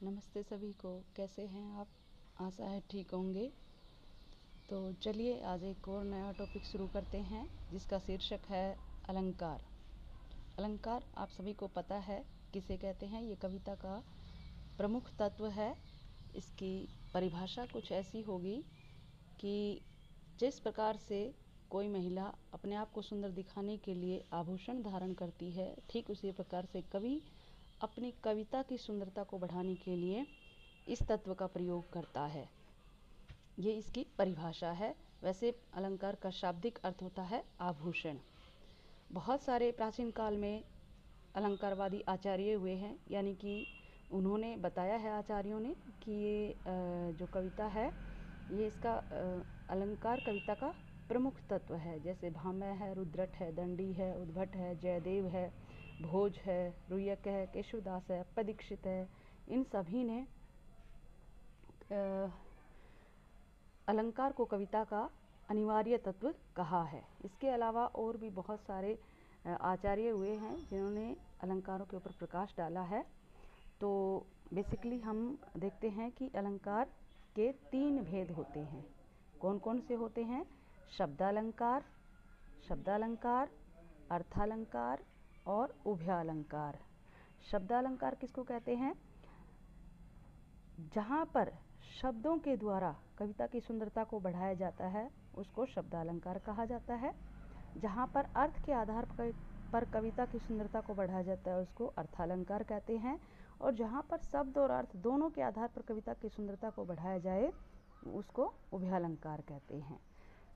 नमस्ते सभी को। कैसे हैं आप? आशा है ठीक होंगे। तो चलिए आज एक और नया टॉपिक शुरू करते हैं जिसका शीर्षक है अलंकार। अलंकार आप सभी को पता है किसे कहते हैं। ये कविता का प्रमुख तत्व है। इसकी परिभाषा कुछ ऐसी होगी कि जिस प्रकार से कोई महिला अपने आप को सुंदर दिखाने के लिए आभूषण धारण करती है, ठीक उसी प्रकार से कवि अपनी कविता की सुंदरता को बढ़ाने के लिए इस तत्व का प्रयोग करता है। ये इसकी परिभाषा है। वैसे अलंकार का शाब्दिक अर्थ होता है आभूषण। बहुत सारे प्राचीन काल में अलंकारवादी आचार्य हुए हैं, यानी कि उन्होंने बताया है आचार्यों ने कि ये जो कविता है ये इसका अलंकार कविता का प्रमुख तत्व है। जैसे भामह है, रुद्रट है, दंडी है, उद्भट है, जयदेव है, भोज है, रुयक है, केशवदास है, पदीक्षित है, इन सभी ने अलंकार को कविता का अनिवार्य तत्व कहा है। इसके अलावा और भी बहुत सारे आचार्य हुए हैं जिन्होंने अलंकारों के ऊपर प्रकाश डाला है। तो बेसिकली हम देखते हैं कि अलंकार के 3 भेद होते हैं। कौन कौन से होते हैं? शब्दालंकार, शब्दालंकार, अर्थालंकार और उभयालंकार। शब्दालंकार किसको कहते हैं? जहाँ पर शब्दों के द्वारा कविता की सुंदरता को बढ़ाया जाता है उसको शब्दालंकार कहा जाता है। जहाँ पर अर्थ के आधार पर कविता की सुंदरता को बढ़ाया जाता है उसको अर्थालंकार कहते हैं। और जहाँ पर शब्द और अर्थ दोनों के आधार पर कविता की सुंदरता को बढ़ाया जाए उसको उभयालंकार कहते हैं।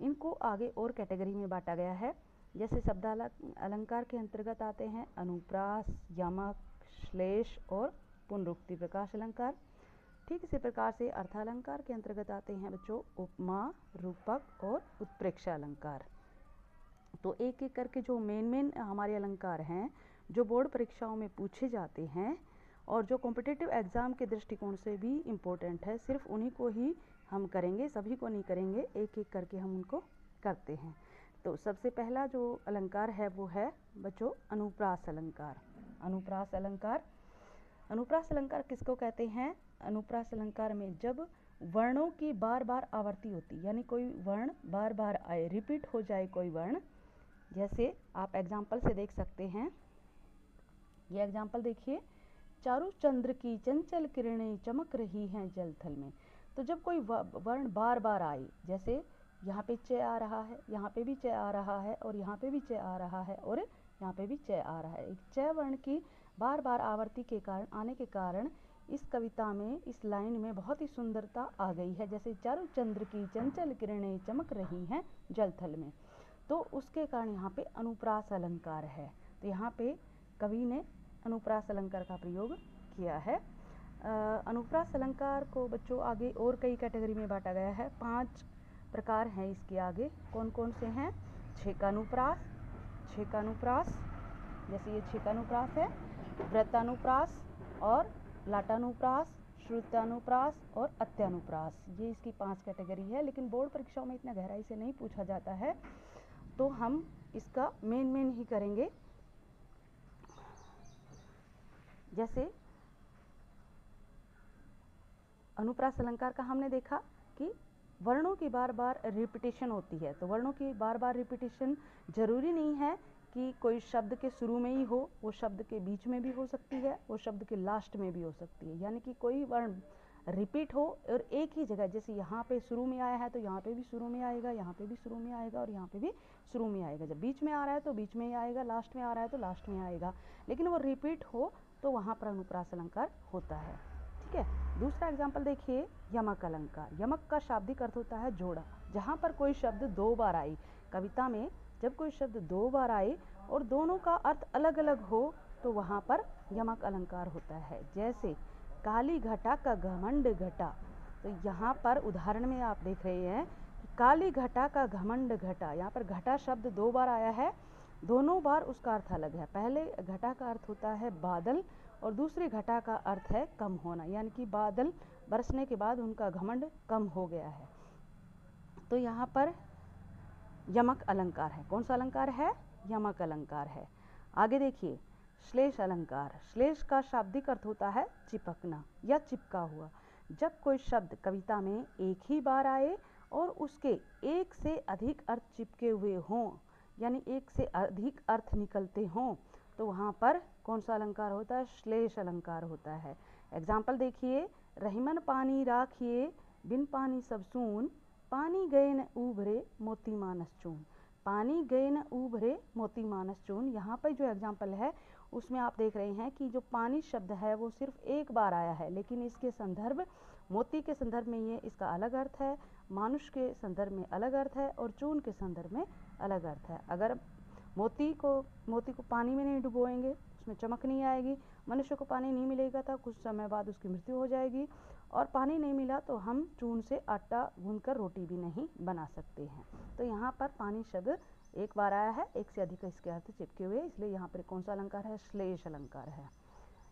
इनको आगे और कैटेगरी में बांटा गया है। जैसे शब्दालंकार के अंतर्गत आते हैं अनुप्रास, यमक, श्लेष और पुनरुक्ति प्रकाश अलंकार। ठीक इसी प्रकार से अर्थालंकार के अंतर्गत आते हैं बच्चों उपमा, रूपक और उत्प्रेक्षा अलंकार। तो एक एक करके जो मेन हमारे अलंकार हैं जो बोर्ड परीक्षाओं में पूछे जाते हैं और जो कॉम्पिटिटिव एग्ज़ाम के दृष्टिकोण से भी इम्पोर्टेंट है, सिर्फ उन्हीं को ही हम करेंगे, सभी को नहीं करेंगे, एक एक करके हम उनको करते हैं। तो सबसे पहला जो अलंकार है वो है बच्चों अनुप्रास अलंकार। अनुप्रास अलंकार, अनुप्रास अलंकार किसको कहते हैं? अनुप्रास अलंकार में जब वर्णों की बार बार आवर्ती होती, यानी कोई वर्ण बार बार आए, रिपीट हो जाए कोई वर्ण। जैसे आप एग्जाम्पल से देख सकते हैं, ये एग्जाम्पल देखिए, चारु चंद्र की चंचल किरणें चमक रही हैं जल थल में। तो जब कोई वर्ण बार बार आए, जैसे यहाँ पे च आ रहा है, यहाँ पे भी च आ रहा है, और यहाँ पे भी च आ रहा है, और यहाँ पे भी च आ रहा है, एक च वर्ण की बार बार आवर्ती के कारण आने के कारण इस कविता में, इस लाइन में बहुत ही सुंदरता आ गई है। जैसे चारु चंद्र की चंचल किरणें चमक रही हैं जल थल में, तो उसके कारण यहाँ पे अनुप्रास अलंकार है। तो यहाँ पे कवि ने अनुप्रास अलंकार का प्रयोग किया है। अनुप्रास अलंकार को बच्चों आगे और कई कैटेगरी में बांटा गया है। 5 प्रकार हैं इसके आगे। कौन कौन से हैं? छेकानुप्रास, छेकानुप्रास, जैसे ये छेकानुप्रास है, व्रतानुप्रास और लाटानुप्रास, श्रुतानुप्रास और अत्यानुप्रास। ये इसकी 5 कैटेगरी है, लेकिन बोर्ड परीक्षाओं में इतना गहराई से नहीं पूछा जाता है, तो हम इसका मेन ही करेंगे। जैसे अनुप्रास अलंकार का हमने देखा कि वर्णों की बार बार रिपीटिशन होती है। तो वर्णों की बार बार रिपीटिशन जरूरी नहीं है कि कोई शब्द के शुरू में ही हो, वो शब्द के बीच में भी हो सकती है, वो शब्द के लास्ट में भी हो सकती है। यानी कि कोई वर्ण रिपीट हो और एक ही जगह, जैसे यहाँ पे शुरू में आया है तो यहाँ पे भी शुरू में आएगा, यहाँ पे भी शुरू में आएगा और यहाँ पे भी शुरू में आएगा। जब बीच में आ रहा है तो बीच में ही आएगा, लास्ट में आ रहा है तो लास्ट में आएगा, लेकिन वो रिपीट हो तो वहाँ पर अनुप्रास अलंकार होता है। ठीक है। दूसरा एग्जाम्पल देखिए, यमक अलंकार। यमक का शाब्दिक अर्थ होता है जोड़ा। जहाँ पर कोई शब्द 2 बार आई, कविता में जब कोई शब्द 2 बार आए और दोनों का अर्थ अलग अलग हो तो वहाँ पर यमक अलंकार होता है। जैसे काली घटा का घमंड घटा। तो यहाँ पर उदाहरण में आप देख रहे हैं काली घटा का घमंड घटा। यहाँ पर घटा शब्द 2 बार आया है, दोनों बार उसका अर्थ अलग है। पहले घटा का अर्थ होता है बादल और दूसरी घटा का अर्थ है कम होना, यानी कि बादल बरसने के बाद उनका घमंड कम हो गया है। तो यहाँ पर यमक अलंकार है। कौन सा अलंकार है? यमक अलंकार है। आगे देखिए, श्लेष अलंकार। श्लेष का शाब्दिक अर्थ होता है चिपकना या चिपका हुआ। जब कोई शब्द कविता में एक ही बार आए और उसके एक से अधिक अर्थ चिपके हुए हों, यानी एक से अधिक अर्थ निकलते हों, तो वहाँ पर कौन सा अलंकार होता है? श्लेष अलंकार होता है। एग्जाम्पल देखिए, रहीमन पानी राखिए बिन पानी सब सून, पानी गए न उभरे मोती मानस चून। पानी गए न उभरे मोती मानस चून, यहाँ पर जो एग्जाम्पल है उसमें आप देख रहे हैं कि जो पानी शब्द है वो सिर्फ एक बार आया है, लेकिन इसके संदर्भ, मोती के संदर्भ में ये इसका अलग अर्थ है, मानुष के संदर्भ में अलग अर्थ है और चून के संदर्भ में अलग अर्थ है। अगर मोती को पानी में नहीं डुबोएंगे, उसमें चमक नहीं आएगी। मनुष्य को पानी नहीं मिलेगा तो कुछ समय बाद उसकी मृत्यु हो जाएगी, और पानी नहीं मिला तो हम चून से आटा गूंथकर रोटी भी नहीं बना सकते हैं। तो यहाँ पर पानी शब्द एक बार आया है, एक से अधिक इसके अर्थ चिपके हुए, इसलिए यहाँ पर कौन सा अलंकार है? श्लेष अलंकार है।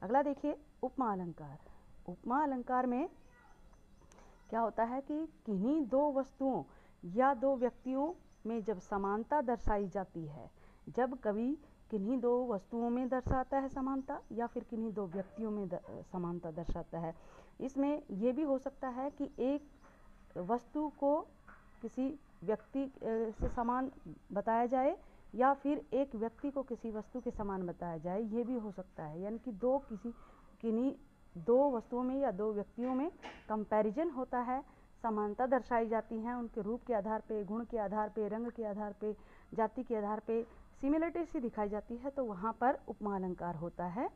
अगला देखिए, उपमा अलंकार। उपमा अलंकार में क्या होता है कि किन्हीं दो वस्तुओं या दो व्यक्तियों में जब समानता दर्शाई जाती है, जब कवि किन्हीं दो वस्तुओं में दर्शाता है समानता, या फिर किन्हीं दो व्यक्तियों में समानता दर्शाता है। इसमें ये भी हो सकता है कि एक वस्तु को किसी व्यक्ति से समान बताया जाए, या फिर एक व्यक्ति को किसी वस्तु के समान बताया जाए, ये भी हो सकता है। यानी कि किन्हीं दो वस्तुओं में या दो व्यक्तियों में कंपैरिजन होता है, समानता दर्शाई जाती हैं उनके रूप के आधार पे, गुण के आधार पे, रंग के आधार पे, जाति के आधार पे सिमिलरिटी सी दिखाई जाती है, तो वहाँ पर उपमा अलंकार होता है।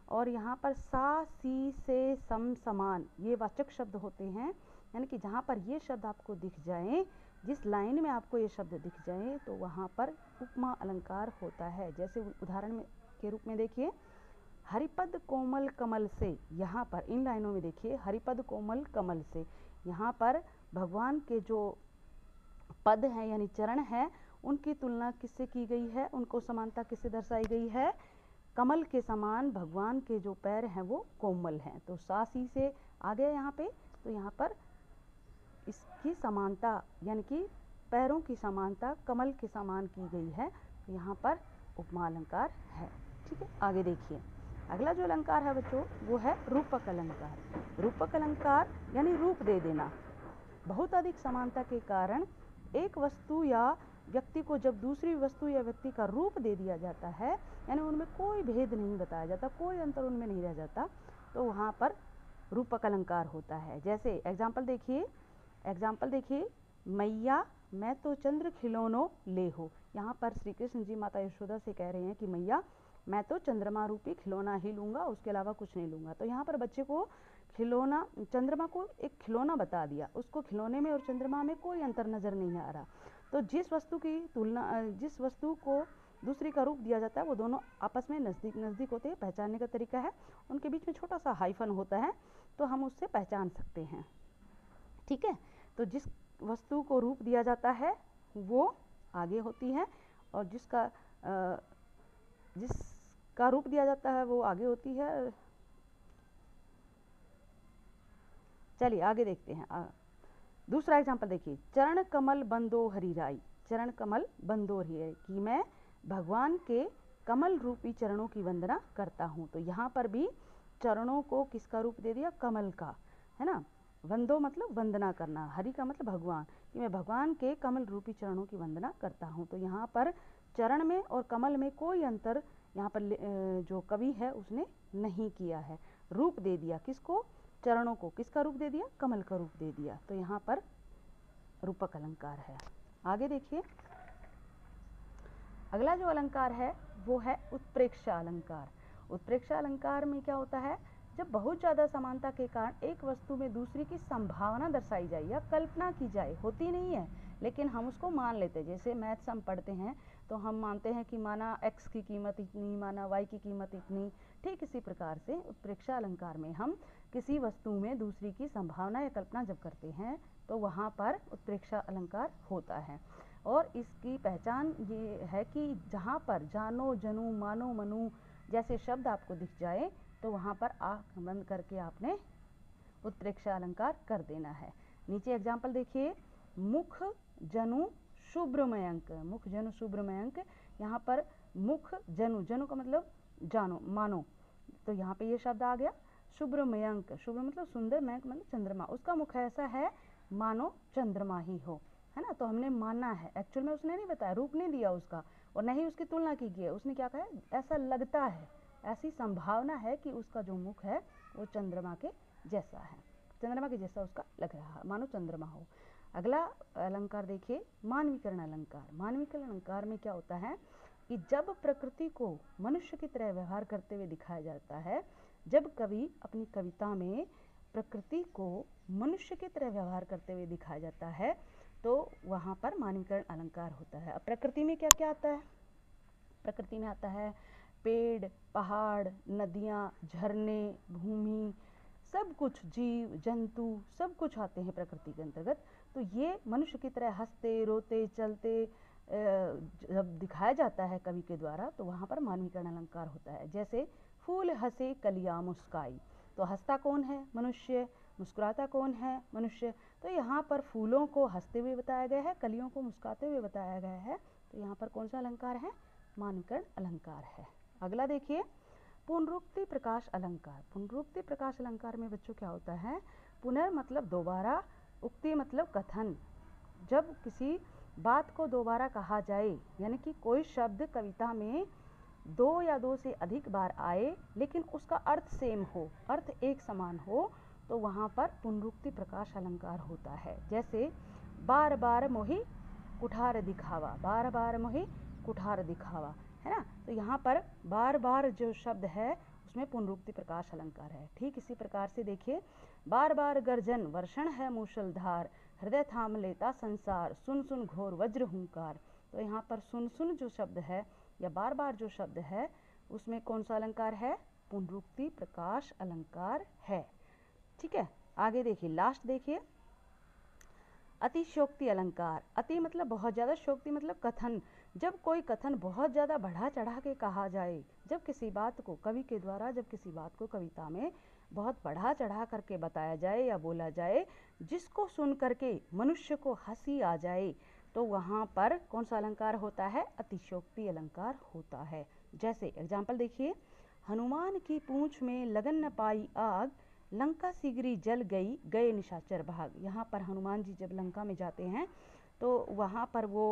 और यहाँ पर सा, सी, से, सम, समान ये वाचक शब्द होते हैं, यानी कि जहाँ पर ये शब्द आपको दिख जाएं, जिस लाइन में आपको ये शब्द दिख जाएं, तो वहाँ पर उपमा अलंकार होता है। जैसे उदाहरण के रूप में देखिए, हरिपद कोमल कमल से, यहाँ पर इन लाइनों में देखिए, हरिपद कोमल कमल से, यहाँ पर भगवान के जो पद हैं यानी चरण हैं, उनकी तुलना किससे की गई है? उनको समानता किससे दर्शाई गई है? कमल के समान भगवान के जो पैर हैं वो कोमल हैं। तो सासी से आ गया यहाँ पे, तो यहाँ पर इसकी समानता यानी कि पैरों की समानता कमल के समान की गई है, तो यहाँ पर उपमा अलंकार है। ठीक है, आगे देखिए, अगला जो अलंकार है बच्चों वो है रूपक अलंकार। रूपक अलंकार यानी रूप दे देना। बहुत अधिक समानता के कारण एक वस्तु या व्यक्ति को जब दूसरी वस्तु या व्यक्ति का रूप दे दिया जाता है, यानी उनमें कोई भेद नहीं बताया जाता, कोई अंतर उनमें नहीं रह जाता, तो वहाँ पर रूपक अलंकार होता है। जैसे एग्जाम्पल देखिए, मैया मैं तो चंद्र खिलौनो ले हो। यहाँ पर श्री कृष्ण जी माता यशोदा से कह रहे हैं कि मैया मैं तो चंद्रमा रूपी खिलौना ही लूँगा, उसके अलावा कुछ नहीं लूँगा। तो यहाँ पर बच्चे को खिलौना, चंद्रमा को एक खिलौना बता दिया, उसको खिलौने में और चंद्रमा में कोई अंतर नज़र नहीं आ रहा। तो जिस वस्तु को दूसरी का रूप दिया जाता है वो दोनों आपस में नज़दीक होते हैं। पहचानने का तरीका है, उनके बीच में छोटा सा हाइफन होता है, तो हम उससे पहचान सकते हैं। ठीक है, तो जिस वस्तु को रूप दिया जाता है वो आगे होती है, और जिसका रूप दिया जाता है वो आगे होती है। चलिए आगे देखते हैं। दूसरा एग्जाम्पल देखिए, चरण कमल बंदो हरिराई। चरण कमल बंदो हरिराई कि मैं भगवान के कमल रूपी चरणों की वंदना करता हूँ। तो यहाँ पर भी चरणों को किसका रूप दे दिया? कमल का, है ना। वंदो मतलब वंदना करना, हरि का मतलब भगवान, कि मैं भगवान के कमल रूपी चरणों की वंदना करता हूँ। तो यहाँ पर चरण में और कमल में कोई अंतर यहाँ पर जो कवि है उसने नहीं किया है, रूप दे दिया। किसको? चरणों को। किसका रूप दे दिया? कमल का रूप दे दिया। तो यहाँ पर रूपक अलंकार है। आगे देखिए, अगला जो अलंकार है वो है उत्प्रेक्षा अलंकार। उत्प्रेक्षा अलंकार में क्या होता है? जब बहुत ज़्यादा समानता के कारण एक वस्तु में दूसरी की संभावना दर्शाई जाए या कल्पना की जाए, होती नहीं है लेकिन हम उसको मान लेते हैं। जैसे मैथ्स हम पढ़ते हैं तो हम मानते हैं कि माना x की कीमत इतनी, माना y की कीमत इतनी। ठीक इसी प्रकार से उत्प्रेक्षा अलंकार में हम किसी वस्तु में दूसरी की संभावना या कल्पना जब करते हैं तो वहाँ पर उत्प्रेक्षा अलंकार होता है। और इसकी पहचान ये है कि जहाँ पर जानो, जनु, मानो, मनु जैसे शब्द आपको दिख जाए तो वहाँ पर आँख बंद करके आपने उत्प्रेक्षा अलंकार कर देना है। नीचे एग्जाम्पल देखिए, मुख जनु शुभ्रमयंक। मुख जनु शुभ्रमयंक, यहाँ पर मुख जनु, जनु का मतलब जानो मानो, तो यहाँ पे ये शब्द आ गया। शुभ्र मयंक, शुभ्र मतलब सुंदर, मयंक मतलब चंद्रमा, उसका मुख ऐसा है मानो चंद्रमा ही हो, है ना। तो हमने माना है, एक्चुअल में उसने नहीं बताया, रूप नहीं दिया उसका और न ही उसकी तुलना की है। उसने क्या कहा, ऐसा लगता है, ऐसी संभावना है कि उसका जो मुख है वो चंद्रमा के जैसा है, चंद्रमा के जैसा उसका लग रहा है, मानो चंद्रमा हो। अगला अलंकार देखिए, मानवीकरण अलंकार। मानवीकरण अलंकार में क्या होता है कि जब प्रकृति को मनुष्य की तरह व्यवहार करते हुए दिखाया जाता है, जब कवि अपनी कविता में प्रकृति को मनुष्य की तरह व्यवहार करते हुए दिखाया जाता है, तो वहाँ पर मानवीकरण अलंकार होता है। अब प्रकृति में क्या क्या आता है, प्रकृति में आता है पेड़, पहाड़, नदियाँ, झरने, भूमि, सब कुछ, जीव जंतु सब कुछ आते हैं प्रकृति के अंतर्गत। तो ये मनुष्य की तरह हंसते, रोते, चलते जब दिखाया जाता है कवि के द्वारा, तो वहाँ पर मानवीकरण अलंकार होता है। जैसे फूल हंसे कलियां मुस्काई, तो हंसता कौन है, मनुष्य, मुस्कुराता कौन है, मनुष्य। तो यहाँ पर फूलों को हंसते हुए बताया गया है, कलियों को मुस्कुराते हुए बताया गया है, तो यहाँ पर कौन सा अलंकार है, मानवीकरण अलंकार है। अगला देखिए, पुनरुक्ति प्रकाश अलंकार। पुनरुक्ति प्रकाश अलंकार में बच्चों क्या होता है, पुनर् मतलब दोबारा, उक्ति मतलब कथन। जब किसी बात को दोबारा कहा जाए, यानी कि कोई शब्द कविता में दो या दो से अधिक बार आए लेकिन उसका अर्थ सेम हो, अर्थ एक समान हो, तो वहाँ पर पुनरुक्ति प्रकाश अलंकार होता है। जैसे बार बार मोहि कुठार दिखावा, बार बार मोहि कुठार दिखावा, है ना। तो यहाँ पर बार बार जो शब्द है उसमें पुनरुक्ति प्रकाश अलंकार है। ठीक इसी प्रकार से देखिए, बार बार गर्जन वर्षण है मूषलधार, हृदय थाम लेता संसार, सुन सुन घोर वज्र हुंकार। तो यहाँ पर सुन सुन जो शब्द है या बार बार जो शब्द है उसमें कौन सा अलंकार है, पुनरुक्ति प्रकाश अलंकार है। ठीक है, आगे देखिए, लास्ट देखिए, अतिशयोक्ति अलंकार। अति मतलब बहुत ज़्यादा, शोक्ति मतलब कथन। जब कोई कथन बहुत ज़्यादा बढ़ा चढ़ा के कहा जाए, जब किसी बात को कवि के द्वारा, जब किसी बात को कविता में बहुत बढ़ा चढ़ा करके बताया जाए या बोला जाए, जिसको सुन करके मनुष्य को हंसी आ जाए, तो वहाँ पर कौन सा अलंकार होता है, अतिशयोक्ति अलंकार होता है। जैसे एग्जाम्पल देखिए, हनुमान की पूंछ में लगन न पाई आग, लंका सिगरी जल गई, गए निशाचर भाग। यहाँ पर हनुमान जी जब लंका में जाते हैं तो वहाँ पर वो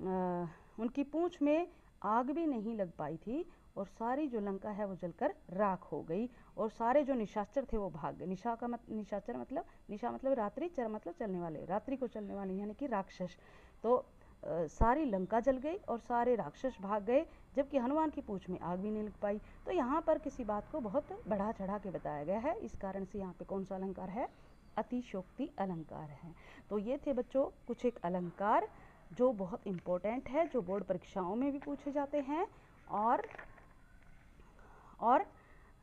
उनकी पूंछ में आग भी नहीं लग पाई थी और सारी जो लंका है वो जलकर राख हो गई और सारे जो निशाचर थे वो भाग गए। निशाचर मतलब, निशा मतलब रात्रि, चर मतलब चलने वाले, रात्रि को चलने वाले यानी कि राक्षस। तो सारी लंका जल गई और सारे राक्षस भाग गए, जबकि हनुमान की पूंछ में आग भी नहीं लग पाई। तो यहाँ पर किसी बात को बहुत बढ़ा चढ़ा के बताया गया है, इस कारण से यहाँ पे कौन सा अलंकार है, अतिशयोक्ति अलंकार है। तो ये थे बच्चों कुछ एक अलंकार जो बहुत इम्पोर्टेंट है, जो बोर्ड परीक्षाओं में भी पूछे जाते हैं और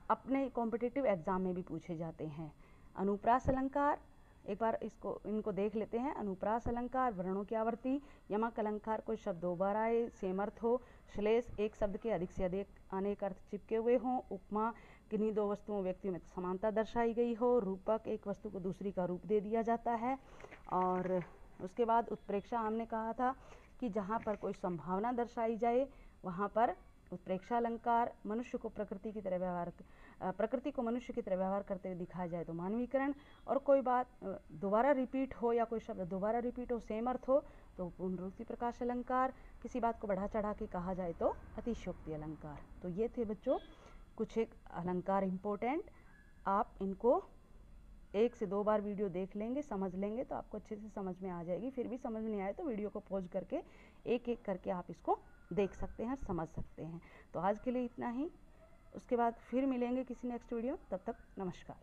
अपने कॉम्पिटिटिव एग्जाम में भी पूछे जाते हैं। अनुप्रास अलंकार, एक बार इनको देख लेते हैं। अनुप्रास अलंकार, वर्णों की आवर्ती, यमक अलंकार, कोई शब्द दो बार आए, सेम अर्थ हो, श्लेष एक शब्द के अधिक से अधिक अनेक अर्थ चिपके हुए हों, उपमा किन्हीं दो वस्तुओं व्यक्तियों में समानता दर्शाई गई हो, रूपक एक वस्तु को दूसरी का रूप दे दिया जाता है। और उसके बाद उत्प्रेक्षा हमने कहा था कि जहाँ पर कोई संभावना दर्शाई जाए वहाँ पर उत्प्रेक्षा अलंकार, मनुष्य को प्रकृति की तरह व्यवहार, प्रकृति को मनुष्य की तरह व्यवहार करते हुए दिखाया जाए तो मानवीकरण, और कोई बात दोबारा रिपीट हो या कोई शब्द दोबारा रिपीट हो, सेम अर्थ हो, तो पुनरुक्ति प्रकाश अलंकार, किसी बात को बढ़ा चढ़ा के कहा जाए तो अतिशयोक्ति अलंकार। तो ये थे बच्चों कुछ एक अलंकार इम्पोर्टेंट। आप इनको 1 से 2 बार वीडियो देख लेंगे, समझ लेंगे तो आपको अच्छे से समझ में आ जाएगी। फिर भी समझ नहीं आए तो वीडियो को पॉज करके एक एक करके आप इसको देख सकते हैं, समझ सकते हैं। तो आज के लिए इतना ही, उसके बाद फिर मिलेंगे किसी नेक्स्ट वीडियो, तब तक नमस्कार।